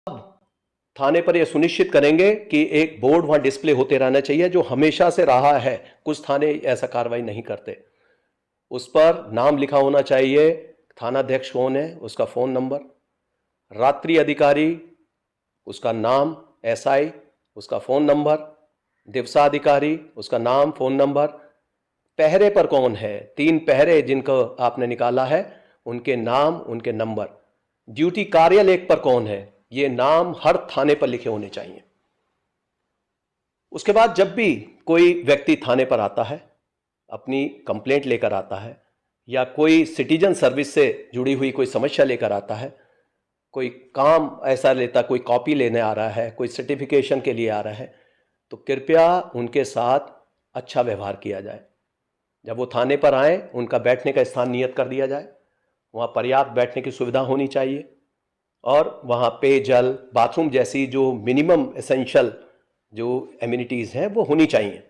थाने पर यह सुनिश्चित करेंगे कि एक बोर्ड वहां डिस्प्ले होते रहना चाहिए, जो हमेशा से रहा है। कुछ थाने ऐसा कार्रवाई नहीं करते। उस पर नाम लिखा होना चाहिए, थानाध्यक्ष कौन है, उसका फोन नंबर, रात्रि अधिकारी उसका नाम, एसआई उसका फोन नंबर, दिवसा अधिकारी उसका नाम, फोन नंबर, पहरे पर कौन है, 3 पहरे जिनको आपने निकाला है उनके नाम, उनके नंबर, ड्यूटी कार्यलेख पर कौन है, ये नाम हर थाने पर लिखे होने चाहिए। उसके बाद जब भी कोई व्यक्ति थाने पर आता है, अपनी कंप्लेंट लेकर आता है, या कोई सिटीजन सर्विस से जुड़ी हुई कोई समस्या लेकर आता है, कोई काम ऐसा लेता, कोई कॉपी लेने आ रहा है, कोई सर्टिफिकेशन के लिए आ रहा है, तो कृपया उनके साथ अच्छा व्यवहार किया जाए। जब वो थाने पर आए, उनका बैठने का स्थान नियत कर दिया जाए, वहाँ पर्याप्त बैठने की सुविधा होनी चाहिए, और वहाँ पेयजल, बाथरूम जैसी जो मिनिमम एसेंशियल जो एमिनिटीज़ हैं वो होनी चाहिए।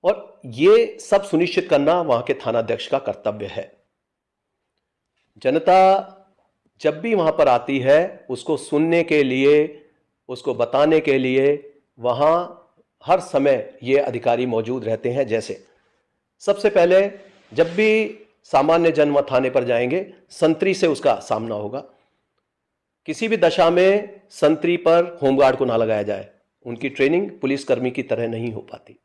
और ये सब सुनिश्चित करना वहाँ के थानाध्यक्ष का कर्तव्य है। जनता जब भी वहाँ पर आती है, उसको सुनने के लिए, उसको बताने के लिए वहाँ हर समय ये अधिकारी मौजूद रहते हैं। जैसे सबसे पहले जब भी सामान्य जन वहाँ थाने पर जाएंगे, संतरी से उसका सामना होगा। किसी भी दशा में संतरी पर होमगार्ड को ना लगाया जाए, उनकी ट्रेनिंग पुलिसकर्मी की तरह नहीं हो पाती।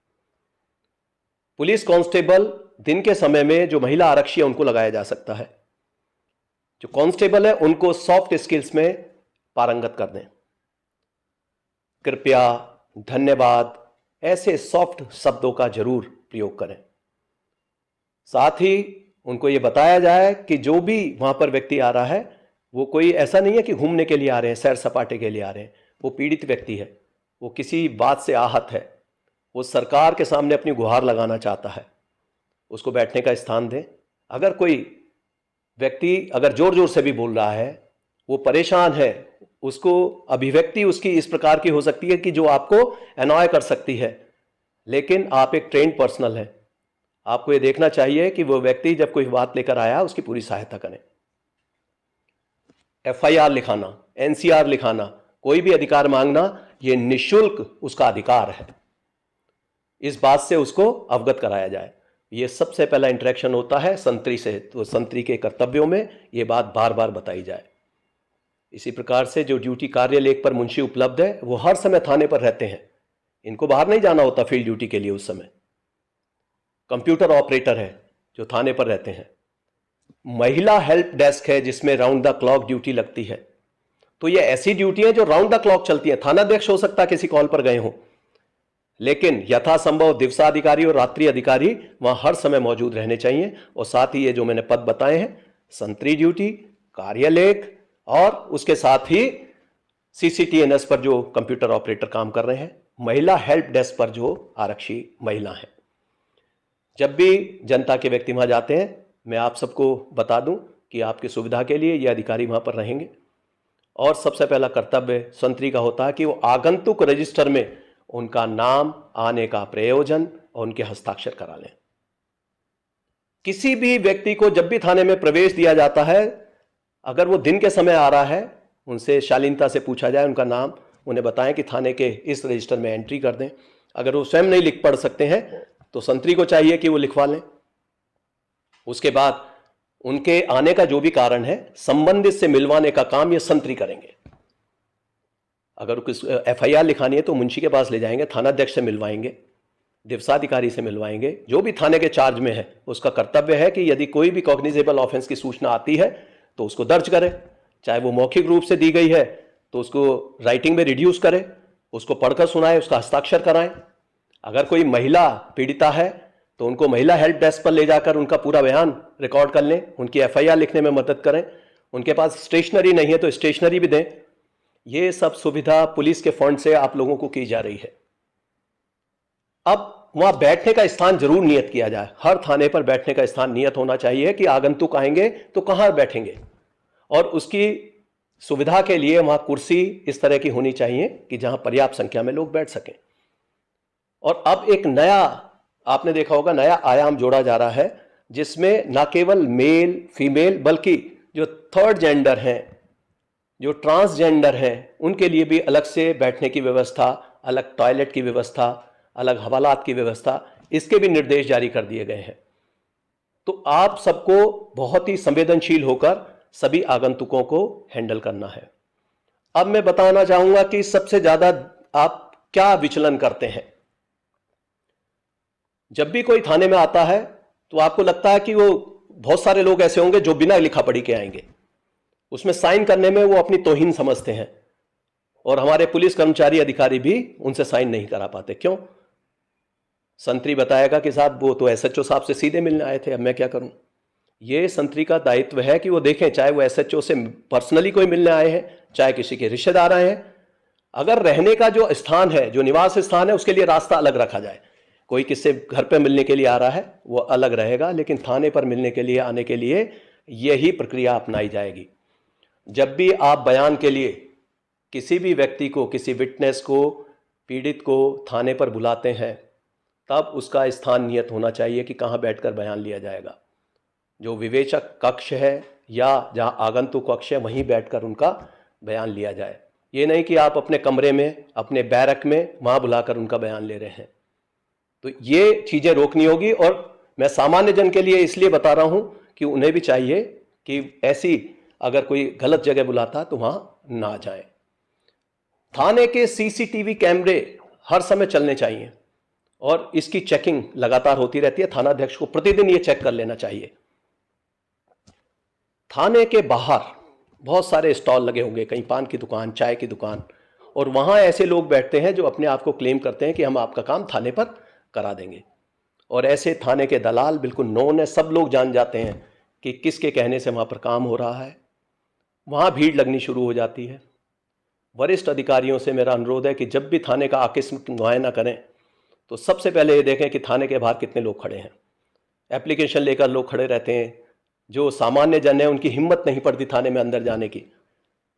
पुलिस कांस्टेबल दिन के समय में जो महिला आरक्षी है उनको लगाया जा सकता है। जो कांस्टेबल है उनको सॉफ्ट स्किल्स में पारंगत कर दें। कृपया, धन्यवाद, ऐसे सॉफ्ट शब्दों का जरूर प्रयोग करें। साथ ही उनको यह बताया जाए कि जो भी वहां पर व्यक्ति आ रहा है, वो कोई ऐसा नहीं है कि घूमने के लिए आ रहे हैं, सैर सपाटे के लिए आ रहे हैं। वो पीड़ित व्यक्ति है, वो किसी बात से आहत है, वो सरकार के सामने अपनी गुहार लगाना चाहता है, उसको बैठने का स्थान दें। अगर कोई व्यक्ति अगर जोर जोर से भी बोल रहा है, वो परेशान है, उसको अभिव्यक्ति उसकी इस प्रकार की हो सकती है कि जो आपको अनॉय कर सकती है, लेकिन आप एक ट्रेन्ड पर्सनल हैं, आपको ये देखना चाहिए कि वो व्यक्ति जब कोई बात लेकर आया उसकी पूरी सहायता करें। एफआईआर लिखाना, एनसीआर लिखाना, कोई भी अधिकार मांगना, ये निःशुल्क उसका अधिकार है, इस बात से उसको अवगत कराया जाए। ये सबसे पहला इंटरेक्शन होता है संतरी से, तो संतरी के कर्तव्यों में ये बात बार बार बताई जाए। इसी प्रकार से जो ड्यूटी कार्यलेख पर मुंशी उपलब्ध है, वो हर समय थाने पर रहते हैं, इनको बाहर नहीं जाना होता फील्ड ड्यूटी के लिए। उस समय कंप्यूटर ऑपरेटर है जो थाने पर रहते हैं। महिला हेल्प डेस्क है जिसमें राउंड द क्लॉक ड्यूटी लगती है। तो ये ऐसी ड्यूटी है जो राउंड द क्लॉक चलती है। थानाध्यक्ष हो सकता है किसी कॉल पर गए हों, लेकिन यथासंभव दिवसा अधिकारी और रात्रि अधिकारी वहां हर समय मौजूद रहने चाहिए। और साथ ही ये जो मैंने पद बताए हैं, संतरी ड्यूटी, कार्यलेख, और उसके साथ ही सीसीटीएनएस पर जो कंप्यूटर ऑपरेटर काम कर रहे हैं, महिला हेल्प डेस्क पर जो आरक्षी महिला हैं। जब भी जनता के व्यक्ति वहां जाते हैं, मैं आप सबको बता दूं कि आपकी सुविधा के लिए ये अधिकारी वहां पर रहेंगे। और सबसे पहला कर्तव्य संतरी का होता है कि वो आगंतुक रजिस्टर में उनका नाम, आने का प्रयोजन और उनके हस्ताक्षर करा लें। किसी भी व्यक्ति को जब भी थाने में प्रवेश दिया जाता है, अगर वो दिन के समय आ रहा है, उनसे शालीनता से पूछा जाए उनका नाम, उन्हें बताएं कि थाने के इस रजिस्टर में एंट्री कर दें। अगर वो स्वयं नहीं लिख पढ़ सकते हैं तो संतरी को चाहिए कि वो लिखवा लें। उसके बाद उनके आने का जो भी कारण है, संबंधित से मिलवाने का काम ये संतरी करेंगे। अगर कुछ एफआईआर लिखानी है तो मुंशी के पास ले जाएंगे, थानाध्यक्ष से मिलवाएंगे, दिवसाधिकारी से मिलवाएंगे। जो भी थाने के चार्ज में है उसका कर्तव्य है कि यदि कोई भी कॉग्निजेबल ऑफेंस की सूचना आती है तो उसको दर्ज करे, चाहे वो मौखिक रूप से दी गई है तो उसको राइटिंग में रिड्यूस करे, उसको पढ़कर सुनाए, उसका हस्ताक्षर कराएं। अगर कोई महिला पीड़िता है तो उनको महिला हेल्प डेस्क पर ले जाकर उनका पूरा बयान रिकॉर्ड कर लें, उनकी एफआईआर लिखने में मदद करें। उनके पास स्टेशनरी नहीं है तो स्टेशनरी भी दें। ये सब सुविधा पुलिस के फंड से आप लोगों को की जा रही है। अब वहां बैठने का स्थान जरूर नियत किया जाए। हर थाने पर बैठने का स्थान नियत होना चाहिए कि आगंतुक आएंगे तो कहां बैठेंगे, और उसकी सुविधा के लिए वहां कुर्सी इस तरह की होनी चाहिए कि जहां पर्याप्त संख्या में लोग बैठ सकें। और अब एक नया, आपने देखा होगा, नया आयाम जोड़ा जा रहा है, जिसमें ना केवल मेल फीमेल बल्कि जो थर्ड जेंडर हैं, जो ट्रांसजेंडर हैं उनके लिए भी अलग से बैठने की व्यवस्था, अलग टॉयलेट की व्यवस्था, अलग हवालात की व्यवस्था, इसके भी निर्देश जारी कर दिए गए हैं। तो आप सबको बहुत ही संवेदनशील होकर सभी आगंतुकों को हैंडल करना है। अब मैं बताना चाहूंगा कि सबसे ज्यादा आप क्या विचलन करते हैं। जब भी कोई थाने में आता है तो आपको लगता है कि वो बहुत सारे लोग ऐसे होंगे जो बिना लिखा पढ़ी के आएंगे, उसमें साइन करने में वो अपनी तौहीन समझते हैं, और हमारे पुलिस कर्मचारी अधिकारी भी उनसे साइन नहीं करा पाते। क्यों? संतरी बताएगा कि साहब वो तो एसएचओ साहब से सीधे मिलने आए थे, अब मैं क्या करूं। ये संतरी का दायित्व है कि वो देखें, चाहे वो एसएचओ से पर्सनली कोई मिलने आए हैं, चाहे किसी के रिश्तेदार आए हैं, अगर रहने का जो स्थान है, जो निवास स्थान है, उसके लिए रास्ता अलग रखा जाए। कोई किससे घर पे मिलने के लिए आ रहा है वो अलग रहेगा, लेकिन थाने पर मिलने के लिए आने के लिए यही प्रक्रिया अपनाई जाएगी। जब भी आप बयान के लिए किसी भी व्यक्ति को, किसी विटनेस को, पीड़ित को थाने पर बुलाते हैं, तब उसका स्थान नियत होना चाहिए कि कहाँ बैठकर बयान लिया जाएगा। जो विवेचक कक्ष है या जहाँ आगंतुक कक्ष है, वहीं बैठकर उनका बयान लिया जाए। ये नहीं कि आप अपने कमरे में, अपने बैरक में, वहाँ बुलाकर उनका बयान ले रहे हैं। तो ये चीज़ें रोकनी होगी। और मैं सामान्य जन के लिए इसलिए बता रहा हूँ कि उन्हें भी चाहिए कि ऐसी अगर कोई गलत जगह बुलाता तो वहाँ ना जाए। थाने के सीसीटीवी कैमरे हर समय चलने चाहिए और इसकी चेकिंग लगातार होती रहती है। थानाध्यक्ष को प्रतिदिन ये चेक कर लेना चाहिए। थाने के बाहर बहुत सारे स्टॉल लगे होंगे, कहीं पान की दुकान, चाय की दुकान, और वहाँ ऐसे लोग बैठते हैं जो अपने आप को क्लेम करते हैं कि हम आपका काम थाने पर करा देंगे। और ऐसे थाने के दलाल बिल्कुल नोन है, सब लोग जान जाते हैं कि किसके कहने से वहाँ पर काम हो रहा है। वहाँ भीड़ लगनी शुरू हो जाती है। वरिष्ठ अधिकारियों से मेरा अनुरोध है कि जब भी थाने का आकस्मिक मुआयना करें तो सबसे पहले ये देखें कि थाने के बाहर कितने लोग खड़े हैं। एप्लीकेशन लेकर लोग खड़े रहते हैं, जो सामान्य जन है उनकी हिम्मत नहीं पड़ती थाने में अंदर जाने की।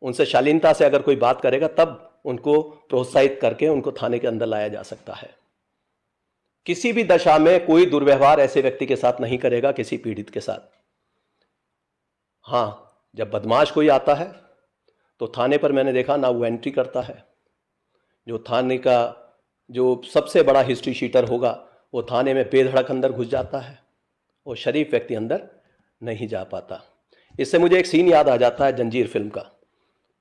उनसे शालीनता से अगर कोई बात करेगा तब उनको प्रोत्साहित करके उनको थाने के अंदर लाया जा सकता है। किसी भी दशा में कोई दुर्व्यवहार ऐसे व्यक्ति के साथ नहीं करेगा, किसी पीड़ित के साथ। हाँ, जब बदमाश कोई आता है तो थाने पर मैंने देखा ना वो एंट्री करता है। जो थाने का जो सबसे बड़ा हिस्ट्री शीटर होगा वो थाने में बेधड़क अंदर घुस जाता है और शरीफ व्यक्ति अंदर नहीं जा पाता। इससे मुझे एक सीन याद आ जाता है जंजीर फिल्म का,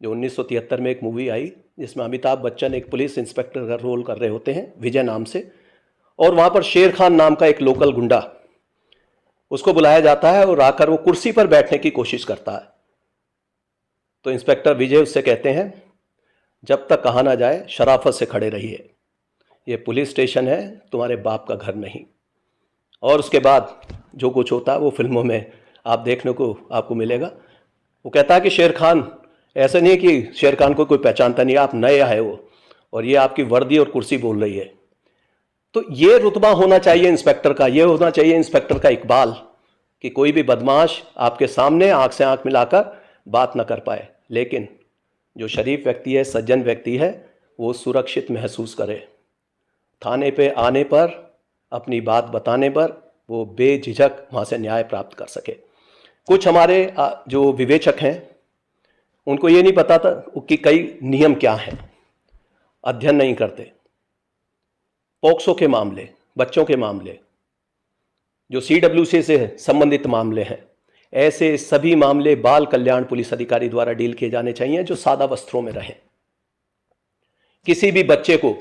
जो 1973 में एक मूवी आई जिसमें अमिताभ बच्चन एक पुलिस इंस्पेक्टर का रोल कर रहे होते हैं, विजय नाम से, और वहाँ पर शेर खान नाम का एक लोकल गुंडा, उसको बुलाया जाता है और आकर वो कुर्सी पर बैठने की कोशिश करता है। तो इंस्पेक्टर विजय उससे कहते हैं, जब तक कहा ना जाए शराफत से खड़े रहिए, ये पुलिस स्टेशन है, तुम्हारे बाप का घर नहीं। और उसके बाद जो कुछ होता है वो फिल्मों में आप देखने को आपको मिलेगा। वो कहता है कि शेर खान, ऐसा नहीं है कि शेर खान को कोई पहचानता नहीं, आप नए आए हो और ये आपकी वर्दी और कुर्सी बोल रही है। तो ये रुतबा होना चाहिए इंस्पेक्टर का, ये होना चाहिए इंस्पेक्टर का इकबाल कि कोई भी बदमाश आपके सामने आंख से आंख मिलाकर बात ना कर पाए, लेकिन जो शरीफ व्यक्ति है, सज्जन व्यक्ति है, वो सुरक्षित महसूस करे। थाने पे आने पर, अपनी बात बताने पर वो बेझिझक वहाँ से न्याय प्राप्त कर सके। कुछ हमारे जो विवेचक हैं उनको ये नहीं पता था कि कई नियम क्या हैं, अध्ययन नहीं करते। पॉक्सो के मामले, बच्चों के मामले, जो CWC से संबंधित मामले हैं, ऐसे सभी मामले बाल कल्याण पुलिस अधिकारी द्वारा डील किए जाने चाहिए, जो सादा वस्त्रों में रहें। किसी भी बच्चे को,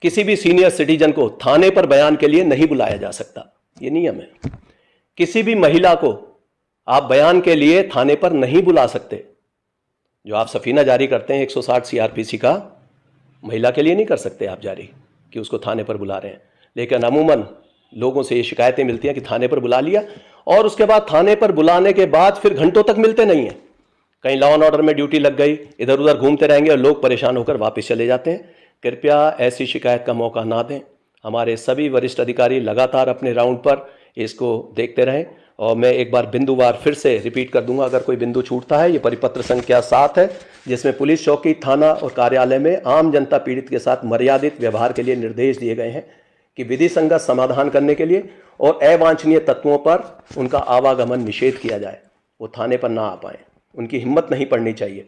किसी भी सीनियर सिटीजन को थाने पर बयान के लिए नहीं बुलाया जा सकता, ये नियम है। किसी भी महिला को आप बयान के लिए थाने पर नहीं बुला सकते। जो आप सफीना जारी करते हैं 160 CRPC का, महिला के लिए नहीं कर सकते आप जारी कि उसको थाने पर बुला रहे हैं। लेकिन अमूमन लोगों से ये शिकायतें मिलती हैं कि थाने पर बुला लिया और उसके बाद थाने पर बुलाने के बाद फिर घंटों तक मिलते नहीं हैं। कहीं लॉ एंड ऑर्डर में ड्यूटी लग गई, इधर उधर घूमते रहेंगे और लोग परेशान होकर वापस चले जाते हैं। कृपया ऐसी शिकायत का मौका ना दें। हमारे सभी वरिष्ठ अधिकारी लगातार अपने राउंड पर इसको देखते रहें। और मैं एक बार बिंदुवार फिर से रिपीट कर दूंगा, अगर कोई बिंदु छूटता है, ये परिपत्र संख्या 7 है, जिसमें पुलिस चौकी, थाना और कार्यालय में आम जनता पीड़ित के साथ मर्यादित व्यवहार के लिए निर्देश दिए गए हैं कि विधि संगत समाधान करने के लिए और अवांछनीय तत्वों पर उनका आवागमन निषेध किया जाए। वो थाने पर ना आ पाए, उनकी हिम्मत नहीं पड़नी चाहिए।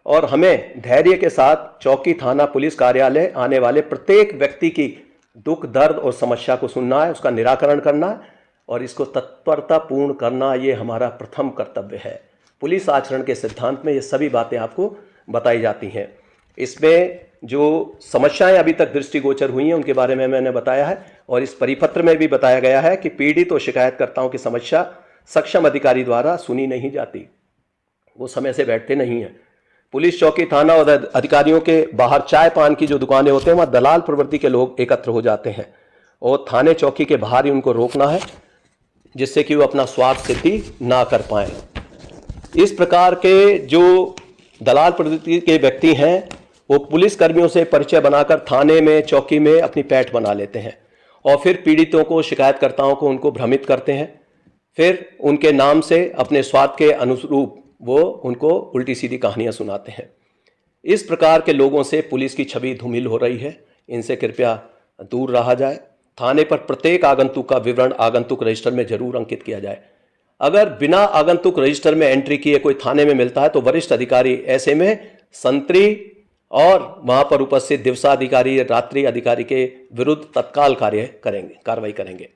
और हमें धैर्य के साथ चौकी, थाना, पुलिस कार्यालय आने वाले प्रत्येक व्यक्ति की दुख, दर्द और समस्या को सुनना है, उसका निराकरण करना है और इसको तत्परता पूर्ण करना, ये हमारा प्रथम कर्तव्य है। पुलिस आचरण के सिद्धांत में ये सभी बातें आपको बताई जाती हैं। इसमें जो समस्याएं अभी तक दृष्टिगोचर हुई हैं उनके बारे में मैंने बताया है और इस परिपत्र में भी बताया गया है कि पीड़ित और शिकायतकर्ताओं की समस्या सक्षम अधिकारी द्वारा सुनी नहीं जाती, वो समय से बैठते नहीं हैं। पुलिस चौकी, थाना और अधिकारियों के बाहर चाय पान की जो दुकानें होते हैं वहाँ दलाल प्रवृत्ति के लोग एकत्र हो जाते हैं और थाने चौकी के बाहर ही उनको रोकना है, जिससे कि वो अपना स्वार्थ सिद्धि ना कर पाए। इस प्रकार के जो दलाल प्रवृत्ति के व्यक्ति हैं वो पुलिस कर्मियों से परिचय बनाकर थाने में, चौकी में अपनी पैठ बना लेते हैं और फिर पीड़ितों को, शिकायतकर्ताओं को उनको भ्रमित करते हैं। फिर उनके नाम से अपने स्वार्थ के अनुरूप वो उनको उल्टी सीधी कहानियां सुनाते हैं। इस प्रकार के लोगों से पुलिस की छवि धूमिल हो रही है, इनसे कृपया दूर रहा जाए। थाने पर प्रत्येक आगंतुक का विवरण आगंतुक रजिस्टर में जरूर अंकित किया जाए। अगर बिना आगंतुक रजिस्टर में एंट्री किए कोई थाने में मिलता है तो वरिष्ठ अधिकारी ऐसे में संतरी और वहां पर उपस्थित दिवसाधिकारी, रात्रि अधिकारी के विरुद्ध तत्काल कार्रवाई करेंगे।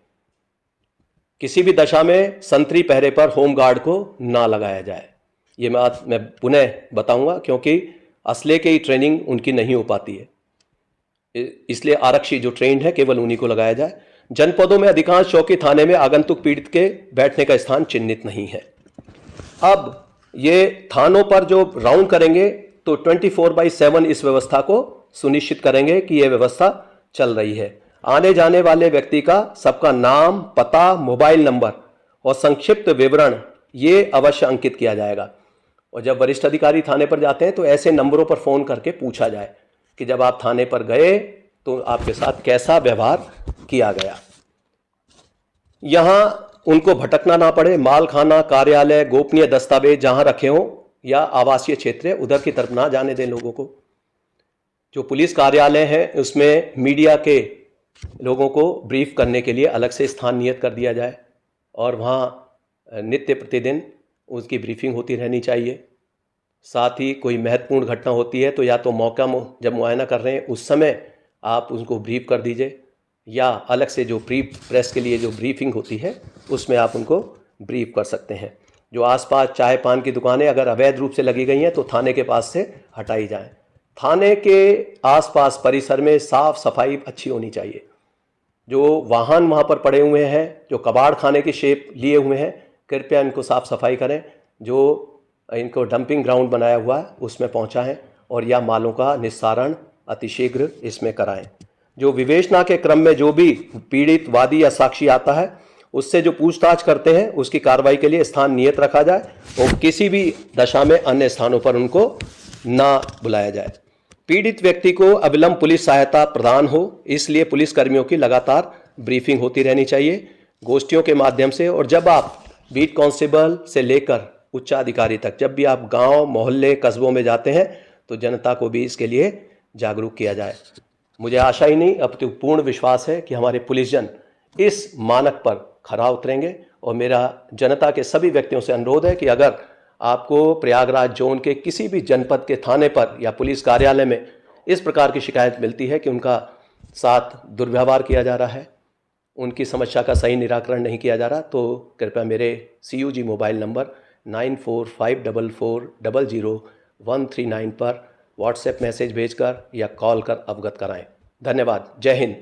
किसी भी दशा में संतरी पहरे पर होमगार्ड को ना लगाया जाए। ये मैं पुनः बताऊंगा क्योंकि असले की ट्रेनिंग उनकी नहीं हो पाती है, इसलिए आरक्षी जो ट्रेंड है केवल उन्हीं को लगाया जाए। जनपदों में अधिकांश चौकी, थाने में आगंतुक पीड़ित के बैठने का स्थान चिन्हित नहीं है। अब ये थानों पर जो राउंड करेंगे तो 24/7 इस व्यवस्था को सुनिश्चित करेंगे कि यह व्यवस्था चल रही है। आने जाने वाले व्यक्ति का सबका नाम, पता, मोबाइल नंबर और संक्षिप्त विवरण ये अवश्य अंकित किया जाएगा। और जब वरिष्ठ अधिकारी थाने पर जाते हैं तो ऐसे नंबरों पर फोन करके पूछा जाए कि जब आप थाने पर गए तो आपके साथ कैसा व्यवहार किया गया। यहां उनको भटकना ना पड़े। माल खाना, कार्यालय, गोपनीय दस्तावेज जहां रखे हों या आवासीय क्षेत्र उधर की तरफ ना जाने दें लोगों को। जो पुलिस कार्यालय है उसमें मीडिया के लोगों को ब्रीफ करने के लिए अलग से स्थान नियत कर दिया जाए और वहाँ नित्य प्रतिदिन उसकी ब्रीफिंग होती रहनी चाहिए। साथ ही कोई महत्वपूर्ण घटना होती है तो या तो मौका जब मुआयना कर रहे हैं उस समय आप उनको ब्रीफ कर दीजिए या अलग से जो प्रेस के लिए जो ब्रीफिंग होती है उसमें आप उनको ब्रीफ कर सकते हैं। जो आसपास चाय पान की दुकानें अगर अवैध रूप से लगी गई हैं तो थाने के पास से हटाई जाएं। थाने के आसपास परिसर में साफ सफाई अच्छी होनी चाहिए। जो वाहन वहाँ पर पड़े हुए हैं, जो कबाड़ खाने की शेप लिए हुए हैं, कृपया इनको साफ सफाई करें। जो इनको डंपिंग ग्राउंड बनाया हुआ है उसमें पहुँचाएं और या मालों का निस्तारण अतिशीघ्र इसमें कराएं। जो विवेचना के क्रम में जो भी पीड़ित, वादी या साक्षी आता है उससे जो पूछताछ करते हैं उसकी कार्रवाई के लिए स्थान नियत रखा जाए और किसी भी दशा में अन्य स्थानों पर उनको ना बुलाया जाए। पीड़ित व्यक्ति को अविलंब पुलिस सहायता प्रदान हो, इसलिए पुलिस कर्मियों की लगातार ब्रीफिंग होती रहनी चाहिए गोष्ठियों के माध्यम से। और जब आप बीट कांस्टेबल से लेकर उच्चाधिकारी तक जब भी आप गांव, मोहल्ले, कस्बों में जाते हैं तो जनता को भी इसके लिए जागरूक किया जाए। मुझे आशा ही नहीं अपितु पूर्ण विश्वास है कि हमारे पुलिसजन इस मानक पर खरा उतरेंगे। और मेरा जनता के सभी व्यक्तियों से अनुरोध है कि अगर आपको प्रयागराज जोन के किसी भी जनपद के थाने पर या पुलिस कार्यालय में इस प्रकार की शिकायत मिलती है कि उनका साथ दुर्व्यवहार किया जा रहा है, उनकी समस्या का सही निराकरण नहीं किया जा रहा, तो कृपया मेरे CUG मोबाइल नंबर 9454400139 पर व्हाट्सएप मैसेज भेजकर या कॉल कर अवगत कराएं। धन्यवाद। जय हिंद।